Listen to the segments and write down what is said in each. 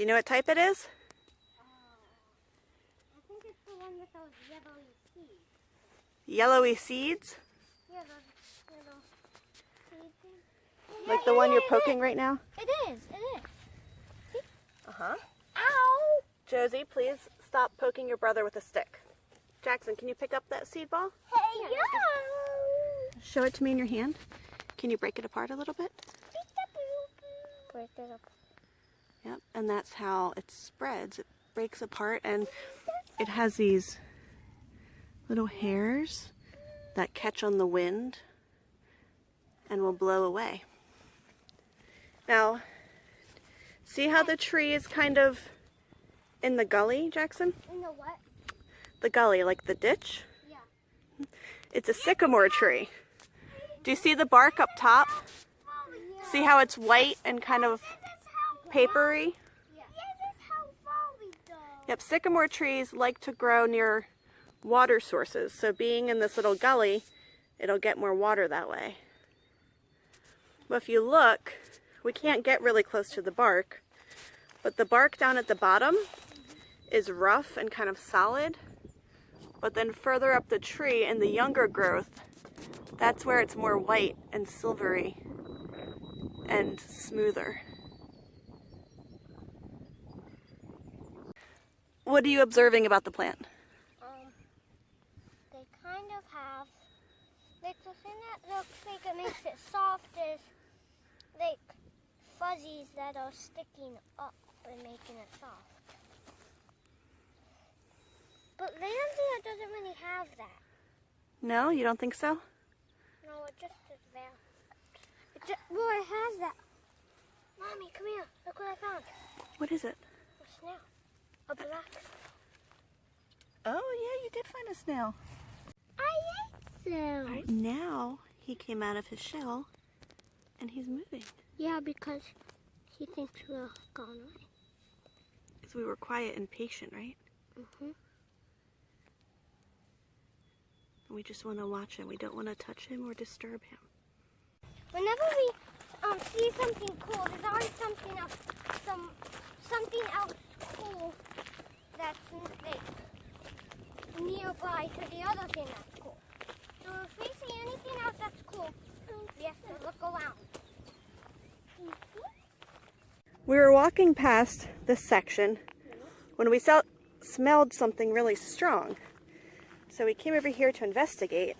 Do you know what type it is? I think it's the one with those yellowy seeds. Yellowy seeds? Yeah, those little seed things. Like the one you're poking right now? It is. See? Uh-huh. Ow! Josie, please stop poking your brother with a stick. Jackson, can you pick up that seed ball? Hey, yo! Show it to me in your hand. Can you break it apart a little bit? Break it up. Yep, and that's how it spreads. It breaks apart and it has these little hairs that catch on the wind and will blow away. Now, see how the tree is kind of in the gully, Jackson? In the what? The gully, like the ditch? Yeah. It's a sycamore tree. Do you see the bark up top? See how it's white and kind of papery? Yeah. This is how far we go. Yep, sycamore trees like to grow near water sources. So being in this little gully, it'll get more water that way. But if you look, we can't get really close to the bark, but the bark down at the bottom is rough and kind of solid. But then further up the tree in the younger growth, that's where it's more white and silvery and smoother. What are you observing about the plant? They kind of have, like the thing that looks like it makes it soft is like fuzzies that are sticking up and making it soft. But Landia doesn't really have that. No, you don't think so? No, it just is there. Well, it has that. Mommy, come here. Look what I found. What is it? A snail. A black snail. Oh yeah, you did find a snail. I ate them. Now he came out of his shell and he's moving. Yeah, because he thinks we're gone away. Because we were quiet and patient, right? Mm-hmm. We just want to watch him. We don't want to touch him or disturb him. Whenever we see something cool, there's always something else, something else cool that's like nearby to the other thing that's cool. So if we see anything else that's cool, we have to look around. We were walking past this section when we smelled something really strong. So we came over here to investigate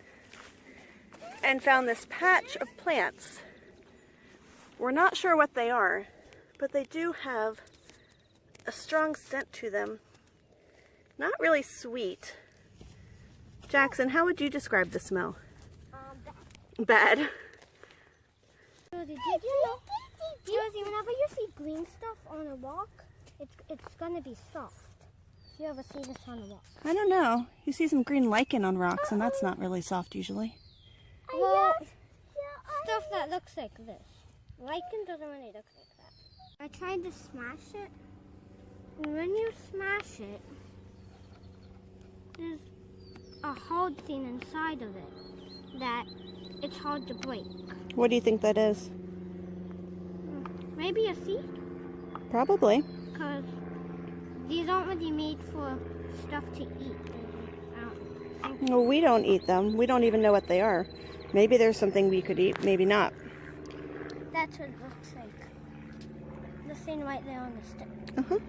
and found this patch of plants. We're not sure what they are, but they do have a strong scent to them. Not really sweet. Jackson, how would you describe the smell? Bad. Josie, did you know? Josie, whenever you see green stuff on a rock, it's gonna be soft. You ever see this on a rock? I don't know. You see some green lichen on rocks, and that's not really soft usually. Well, stuff that looks like this. Lichen doesn't really look like that. I tried to smash it, and when you smash it, there's a hard thing inside of it that it's hard to break. What do you think that is? Maybe a seed? Probably. Because these aren't really made for stuff to eat. I don't think. Well, we don't eat them. We don't even know what they are. Maybe there's something we could eat, maybe not. That's what it looks like. The thing right there on the stick. Uh-huh.